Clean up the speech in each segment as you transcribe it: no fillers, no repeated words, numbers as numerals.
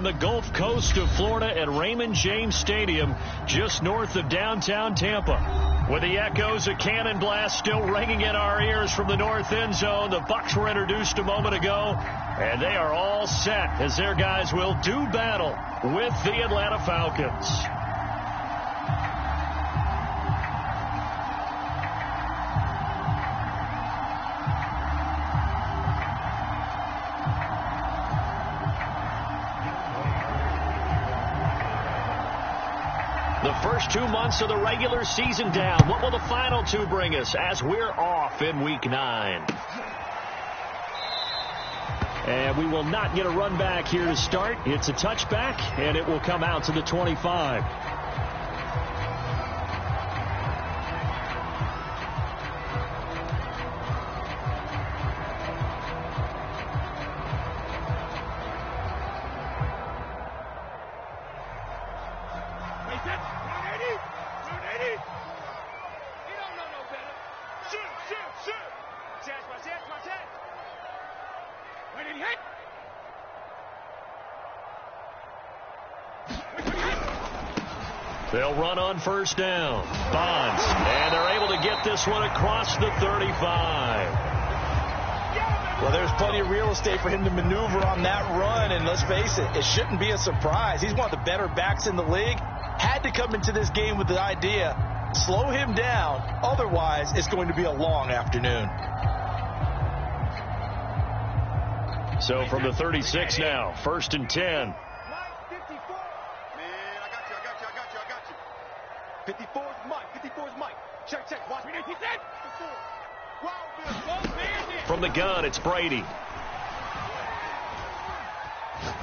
the Gulf Coast of Florida at Raymond James Stadium, just north of downtown Tampa. With the echoes of cannon blast still ringing in our ears from the north end zone, the Bucs were introduced a moment ago, and they are all set as their guys will do battle with the Atlanta Falcons. The first 2 months of the regular season down. What will the final two bring us as we're off in Week 9? And we will not get a run back here to start. It's a touchback, and it will come out to the 25. They'll run on first down. Bonds. And they're able to get this one across the 35. Well, there's plenty of real estate for him to maneuver on that run. And let's face it, it shouldn't be a surprise. He's one of the better backs in the league. Had to come into this game with the idea, slow him down. Otherwise, it's going to be a long afternoon. So from the 36 now, 1st and 10. 54's Mike. 54's Mike. Check. Watch me. He's in. From the gun, it's Brady.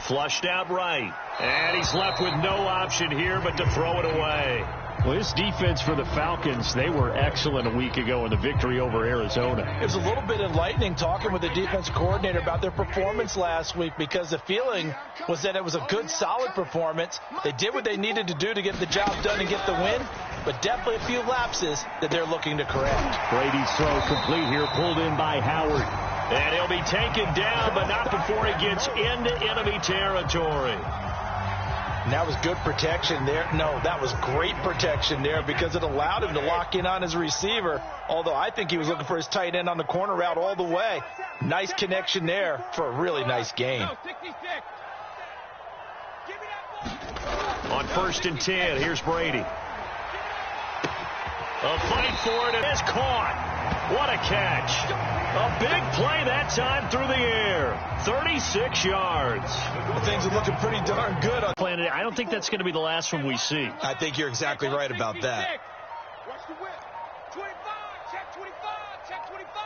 Flushed out right. And he's left with no option here but to throw it away. Well, this defense for the Falcons, they were excellent a week ago in the victory over Arizona. It was a little bit enlightening talking with the defense coordinator about their performance last week, because the feeling was that it was a good, solid performance. They did what they needed to do to get the job done and get the win, but definitely a few lapses that they're looking to correct. Brady's throw complete here, pulled in by Howard. And he'll be taken down, but not before he gets into enemy territory. And that was good protection there. No, that was great protection there, because it allowed him to lock in on his receiver, although I think he was looking for his tight end on the corner route all the way. Nice connection there for a really nice gain. On 1st and 10, here's Brady. A fight for it, and it's caught. What a catch. A big play that time through the air. 36 yards. Things are looking pretty darn good. I don't think that's going to be the last one we see. I think you're exactly right about that. Watch the whip. 25. Check 25. Check 25.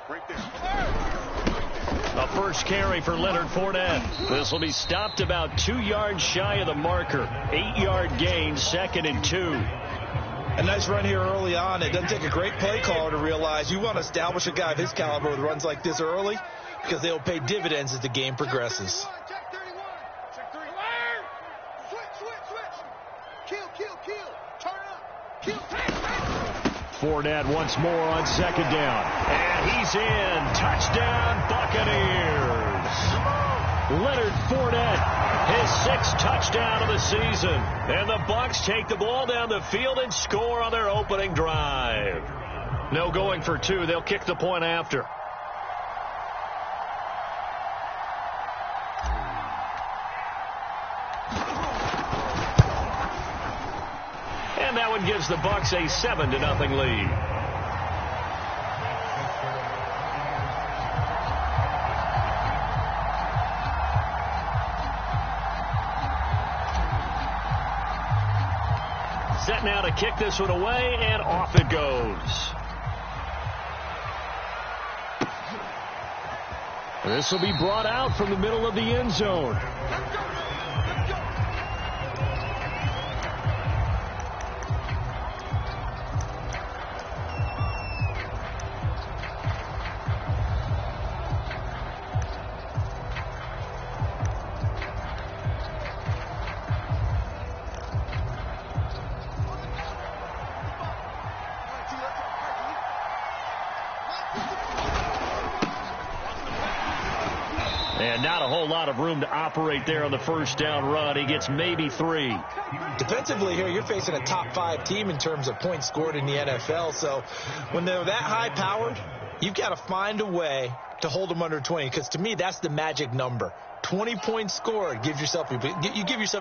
Right there. A first carry for Leonard Fournette. This will be stopped about 2 yards shy of the marker. 8-yard gain, 2nd and 2. A nice run here early on. It doesn't take a great play caller to realize you want to establish a guy of his caliber with runs like this early, because they'll pay dividends as the game progresses. Check 31. Check 31. Switch. Kill. Turn up. Kill. Fournette once more on 2nd down. And he's in. Touchdown, Buccaneers. Leonard Fournette, his 6th touchdown of the season. And the Bucs take the ball down the field and score on their opening drive. No going for 2. They'll kick the point after. And that one gives the Bucs a 7-0 lead. Set now to kick this one away, and off it goes. This will be brought out from the middle of the end zone. And not a whole lot of room to operate there on the first down run. He gets maybe 3. Defensively here, you're facing a top 5 team in terms of points scored in the NFL. So when they're that high-powered, you've got to find a way to hold them under 20, because to me, that's the magic number. 20 points scored, you give yourself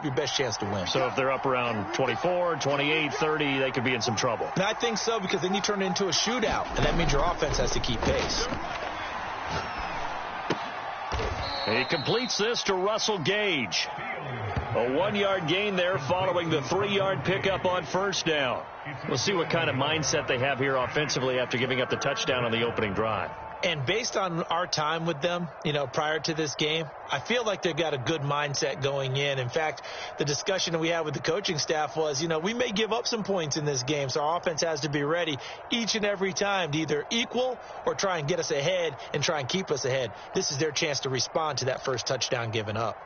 your best chance to win. So if they're up around 24, 28, 30, they could be in some trouble. And I think so, because then you turn it into a shootout, and that means your offense has to keep pace. He completes this to Russell Gage. A 1-yard gain there following the 3-yard pickup on first down. We'll see what kind of mindset they have here offensively after giving up the touchdown on the opening drive. And based on our time with them, prior to this game, I feel like they've got a good mindset going in. In fact, the discussion that we had with the coaching staff was, we may give up some points in this game, so our offense has to be ready each and every time to either equal or try and get us ahead and try and keep us ahead. This is their chance to respond to that first touchdown given up.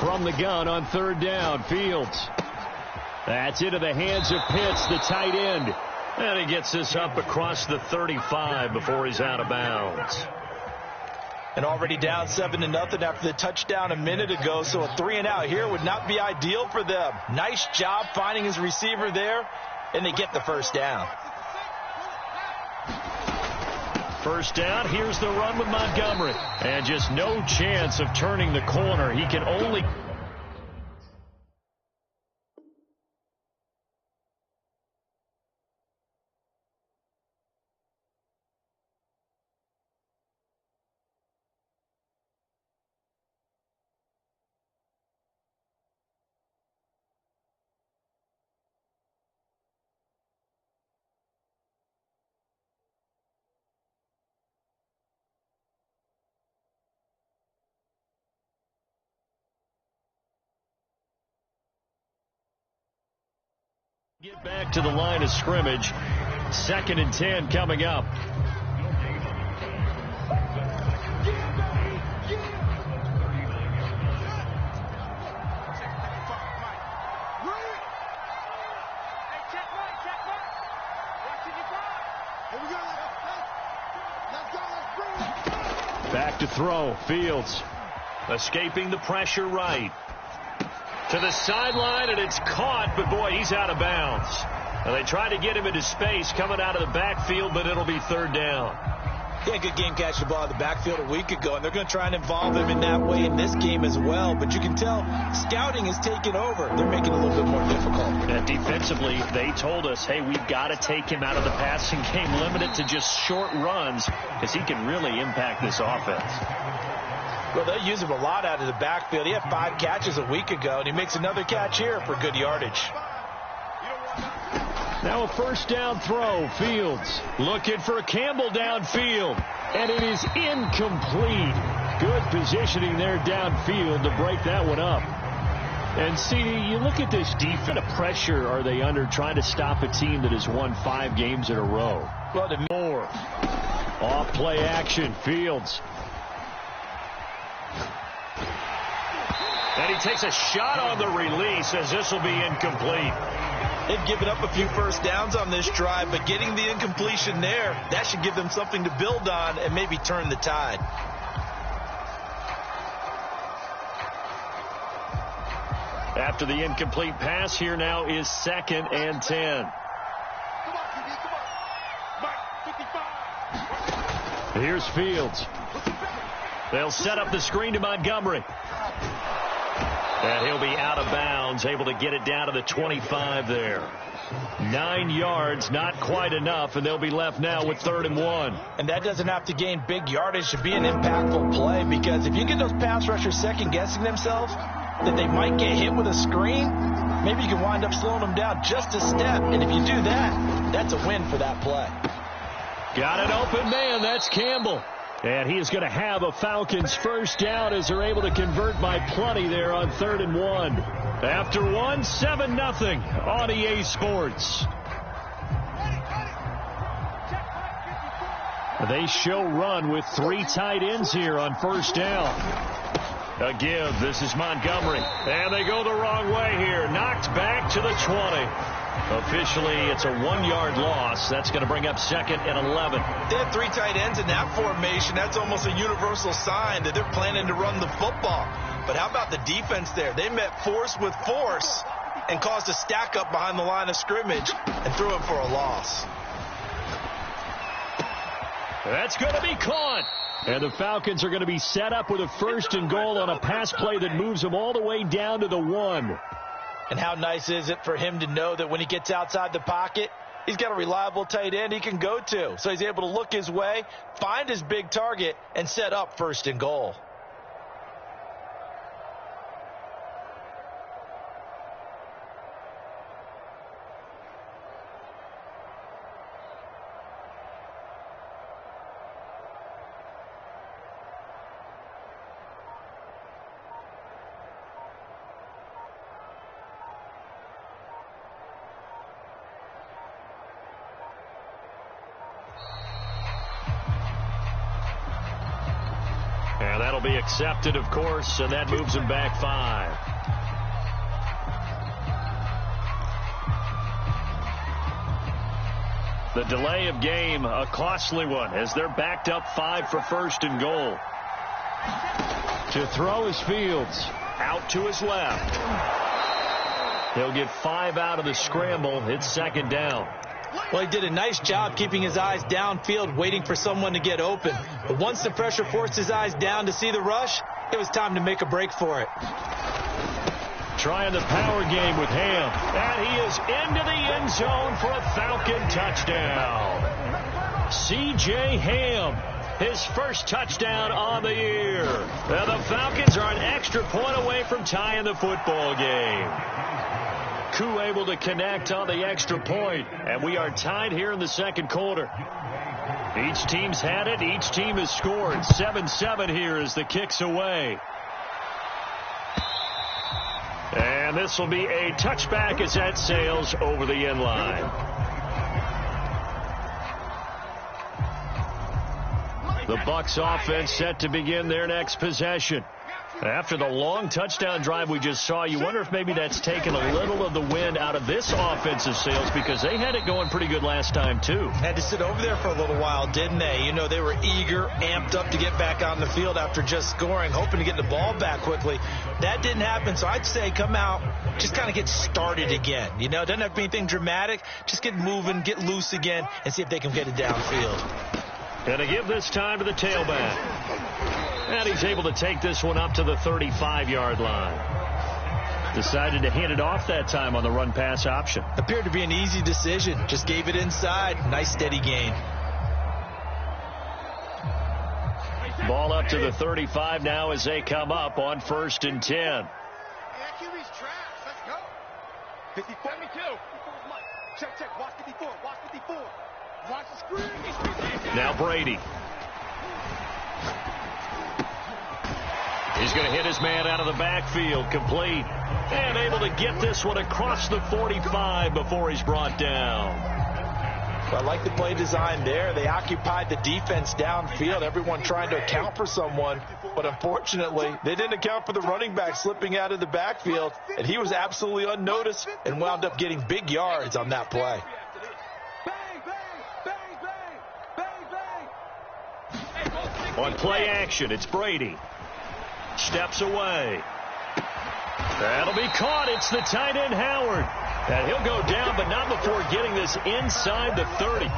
From the gun on third down, Fields. That's into the hands of Pitts, the tight end. And he gets this up across the 35 before he's out of bounds. And already down 7-0 after the touchdown a minute ago, so a 3-and-out here would not be ideal for them. Nice job finding his receiver there, and they get the first down. First down, here's the run with Montgomery. And just no chance of turning the corner. He can only... Get back to the line of scrimmage. 2nd and 10 coming up. Back to throw. Fields escaping the pressure right. To the sideline, and it's caught, but boy, he's out of bounds. Now, they tried to get him into space coming out of the backfield, but it'll be third down. He had a good game catching the ball in the backfield a week ago, and they're going to try and involve him in that way in this game as well. But you can tell scouting is taking over. They're making it a little bit more difficult. And defensively, they told us, hey, we've got to take him out of the passing game, limit it to just short runs, because he can really impact this offense. Well, they use him a lot out of the backfield. He had 5 catches a week ago, and he makes another catch here for good yardage. Now a first down throw. Fields looking for Campbell downfield, and it is incomplete. Good positioning there downfield to break that one up. And see, you look at this defense. What pressure are they under trying to stop a team that has won 5 games in a row? Well, more off play action. Fields. And he takes a shot on the release as this will be incomplete. They've given up a few first downs on this drive, but getting the incompletion there, that should give them something to build on and maybe turn the tide. After the incomplete pass, here now is 2nd and 10. Here's Fields. They'll set up the screen to Montgomery. And he'll be out of bounds, able to get it down to the 25 there. 9 yards, not quite enough, and they'll be left now with 3rd and 1. And that doesn't have to gain big yardage to be an impactful play, because if you get those pass rushers second-guessing themselves, that they might get hit with a screen, maybe you can wind up slowing them down just a step. And if you do that, that's a win for that play. Got an open man. That's Campbell. And he is going to have a Falcons first down as they're able to convert by plenty there on 3rd and 1. After 1, 7-0 on EA Sports. They show run with 3 tight ends here on first down. A give. This is Montgomery. And they go the wrong way here. Knocked back to the 20. Officially, it's a 1-yard loss. That's going to bring up 2nd and 11. They had 3 tight ends in that formation. That's almost a universal sign that they're planning to run the football. But how about the defense there? They met force with force and caused a stack up behind the line of scrimmage and threw it for a loss. That's going to be caught. And the Falcons are going to be set up with a 1st and goal on a pass play that moves them all the way down to the 1. And how nice is it for him to know that when he gets outside the pocket, he's got a reliable tight end he can go to. So he's able to look his way, find his big target, and set up 1st and goal. And that'll be accepted, of course, and that moves them back 5. The delay of game, a costly one, as they're backed up 5 for 1st and goal. To throw is Fields. Out to his left. He'll get 5 out of the scramble. It's 2nd down. Well, he did a nice job keeping his eyes downfield, waiting for someone to get open. But once the pressure forced his eyes down to see the rush, it was time to make a break for it. Trying the power game with Ham. And he is into the end zone for a Falcon touchdown. C.J. Ham, his 1st touchdown on the year. And the Falcons are an extra point away from tying the football game. Koo able to connect on the extra point, and we are tied here in the 2nd quarter. Each team's had it. Each team has scored. 7-7 here as the kick's away. And this will be a touchback as that sails over the end line. The Bucs offense set to begin their next possession. After the long touchdown drive we just saw, you wonder if maybe that's taken a little of the wind out of this offensive sails, because they had it going pretty good last time, too. Had to sit over there for a little while, didn't they? You know, they were eager, amped up to get back on the field after just scoring, hoping to get the ball back quickly. That didn't happen, so I'd say come out, just kind of get started again. You know, doesn't have to be anything dramatic. Just get moving, get loose again, and see if they can get it downfield. And to give this time to the tailback. And he's able to take this one up to the 35-yard line. Decided to hand it off that time on the run-pass option. Appeared to be an easy decision. Just gave it inside. Nice steady gain. Ball up to the 35 now as they come up on 1st and 10. QB's trash. Let's go. 54. 72. Check. Watch 54. Watch 54. Watch the screen. Now Brady. He's going to hit his man out of the backfield, complete. And able to get this one across the 45 before he's brought down. Well, I like the play design there. They occupied the defense downfield, everyone trying to account for someone. But unfortunately, they didn't account for the running back slipping out of the backfield. And he was absolutely unnoticed and wound up getting big yards on that play. On play action, it's Brady. Steps away. That'll be caught. It's the tight end, Howard. And he'll go down, but not before getting this inside the 30.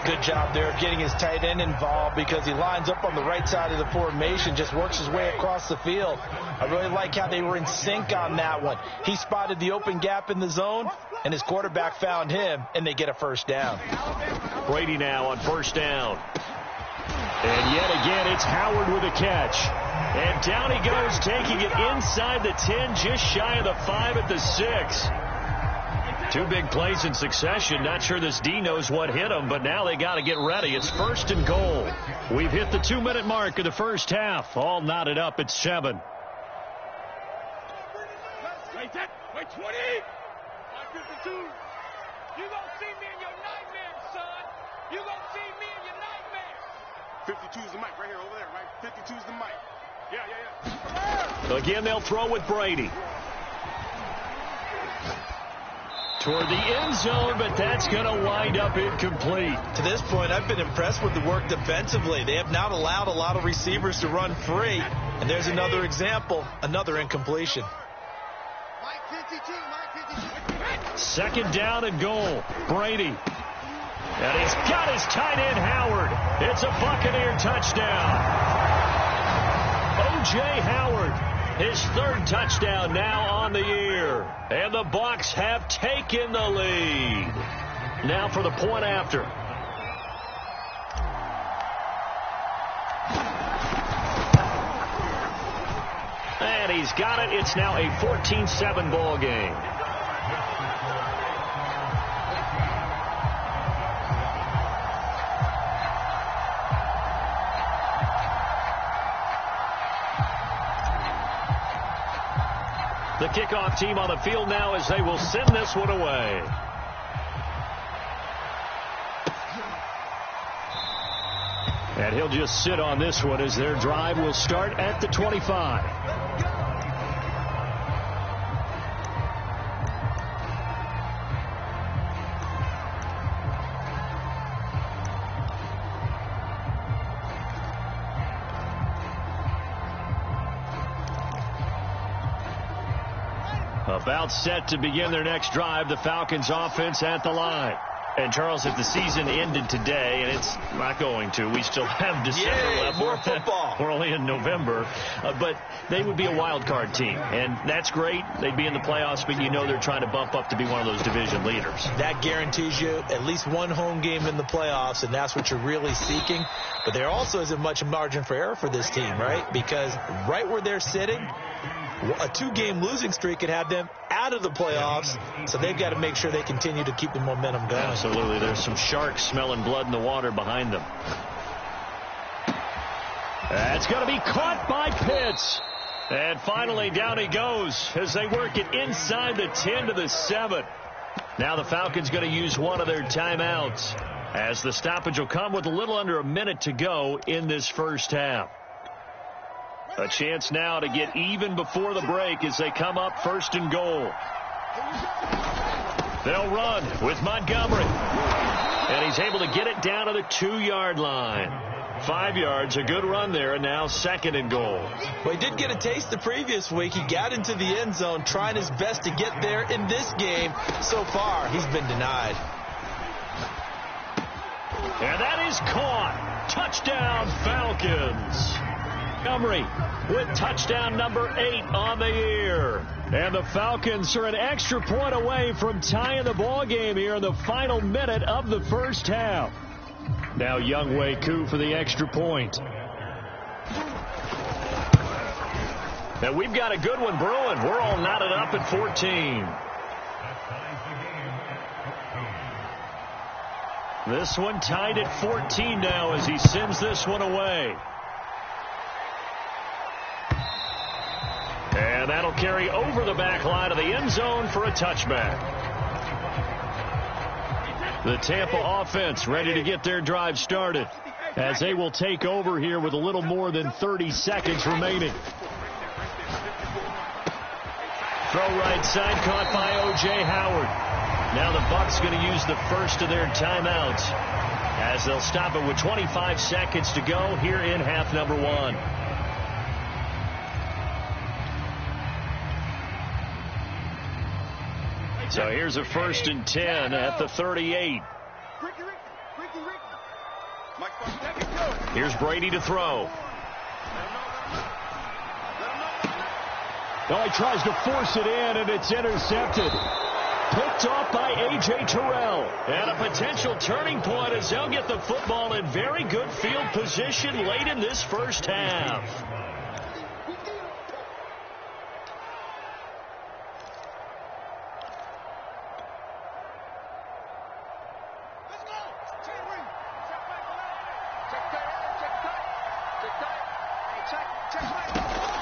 Good job there of getting his tight end involved, because he lines up on the right side of the formation, just works his way across the field. I really like how they were in sync on that one. He spotted the open gap in the zone, and his quarterback found him, and they get a 1st down. Brady now on 1st down. And yet again, it's Howard with a catch. And down he goes, taking it inside the 10, just shy of the 5 at the 6. 2 big plays in succession. Not sure this D knows what hit him, but now they got to get ready. It's 1st and goal. We've hit the 2-minute mark of the first half. All knotted up at 7. Wait, 20. 552. You gonna see me in your nightmares, son. You gonna see me in your nightmare. 52 is the mic right here, over there, right? 52 is the mic. Yeah. Again, they'll throw with Brady. Toward the end zone, but that's going to wind up incomplete. To this point, I've been impressed with the work defensively. They have not allowed a lot of receivers to run free. And there's another example, another incompletion. Second down and goal. Brady. And he's got his tight end, Howard. It's a Buccaneer touchdown. O.J. Howard, his third touchdown now on the year. And the Bucs have taken the lead. Now for the point after. And he's got it. It's now a 14-7 ball game. The kickoff team on the field now as they will send this one away. And he'll just sit on this one as their drive will start at the 25. About set to begin their next drive, the Falcons offense at the line. And, Charles, if the season ended today, and it's not going to, we still have December left. More football. We're only in November. But they would be a wild card team, and that's great. They'd be in the playoffs, but you know they're trying to bump up to be one of those division leaders. That guarantees you at least one home game in the playoffs, and that's what you're really seeking. But there also isn't much margin for error for this team, right? Because right where they're sitting, a two-game losing streak could have them out of the playoffs, so they've got to make sure they continue to keep the momentum going. Absolutely. There's some sharks smelling blood in the water behind them. That's going to be caught by Pitts. And finally, down he goes as they work it inside the 10 to the 7. Now the Falcons going to use one of their timeouts as the stoppage will come with a little under a minute to go in this first half. A chance now to get even before the break as they come up first and goal. They'll run with Montgomery. And he's able to get it down to the 2-yard line. 5 yards, a good run there, and now second and goal. Well, he did get a taste the previous week. He got into the end zone trying his best to get there in this game. So far, he's been denied. And that is caught. Touchdown, Falcons. Montgomery with touchdown number 8 on the year. And the Falcons are an extra point away from tying the ball game here in the final minute of the first half. Now Younghoe Koo for the extra point. Now we've got a good one brewing. We're all knotted up at 14. This one tied at 14 now as he sends this one away. And that'll carry over the back line of the end zone for a touchback. The Tampa offense ready to get their drive started as they will take over here with a little more than 30 seconds remaining. Throw right side caught by O.J. Howard. Now the Bucs going to use the first of their timeouts as they'll stop it with 25 seconds to go here in half number 1. So here's a 1st and 10 at the 38. Here's Brady to throw. Oh, he tries to force it in, and it's intercepted. Picked off by A.J. Terrell. And a potential turning point as they'll get the football in very good field position late in this first half.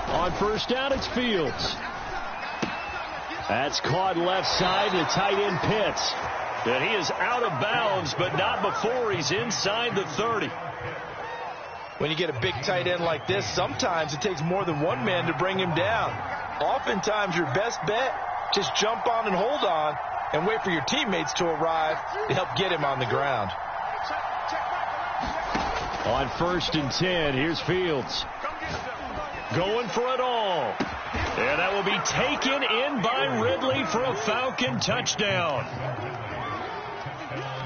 On first down, it's Fields. That's caught left side to tight end Pitts. And he is out of bounds, but not before he's inside the 30. When you get a big tight end like this, sometimes it takes more than one man to bring him down. Oftentimes, your best bet, just jump on and hold on and wait for your teammates to arrive to help get him on the ground. On 1st and 10, here's Fields. Going for it all. And that will be taken in by Ridley for a Falcon touchdown.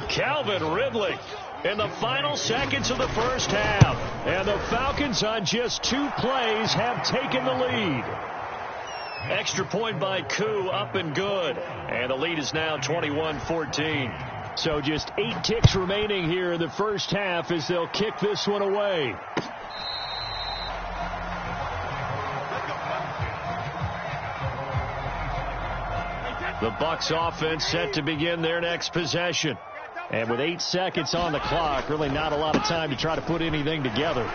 Calvin Ridley in the final seconds of the first half. And the Falcons on just 2 plays have taken the lead. Extra point by Koo, up and good. And the lead is now 21-14. So just 8 ticks remaining here in the first half as they'll kick this one away. The Bucs offense set to begin their next possession. And with 8 seconds on the clock, really not a lot of time to try to put anything together.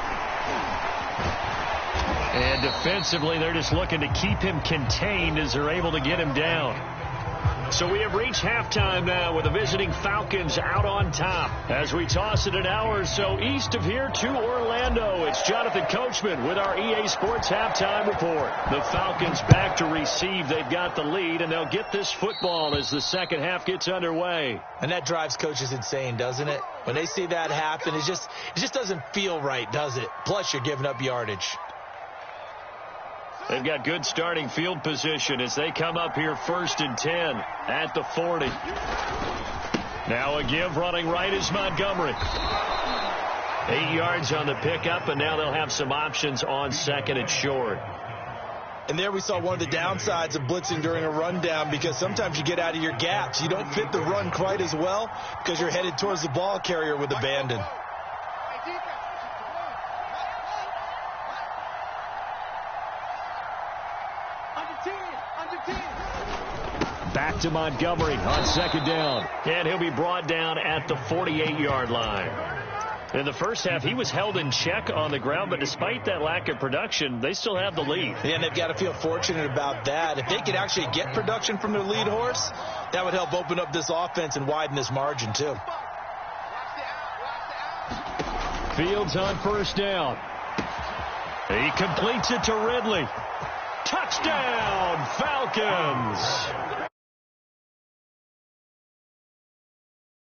And defensively, they're just looking to keep him contained as they're able to get him down. So we have reached halftime now with the visiting Falcons out on top. As we toss it an hour or so east of here to Orlando, it's Jonathan Coachman with our EA Sports Halftime Report. The Falcons back to receive. They've got the lead, and they'll get this football as the second half gets underway. And that drives coaches insane, doesn't it? When they see that happen, it just doesn't feel right, does it? Plus, you're giving up yardage. They've got good starting field position as they come up here 1st and 10 at the 40. Now a give running right is Montgomery. 8 yards on the pickup, and now they'll have some options on 2nd and short. And there we saw one of the downsides of blitzing during a rundown, because sometimes you get out of your gaps. You don't fit the run quite as well because you're headed towards the ball carrier with abandon. Back to Montgomery on 2nd down. And he'll be brought down at the 48-yard line. In the first half, he was held in check on the ground, but despite that lack of production, they still have the lead. Yeah, and they've got to feel fortunate about that. If they could actually get production from their lead horse, that would help open up this offense and widen this margin, too. Fields on 1st down. He completes it to Ridley. Touchdown, Falcons!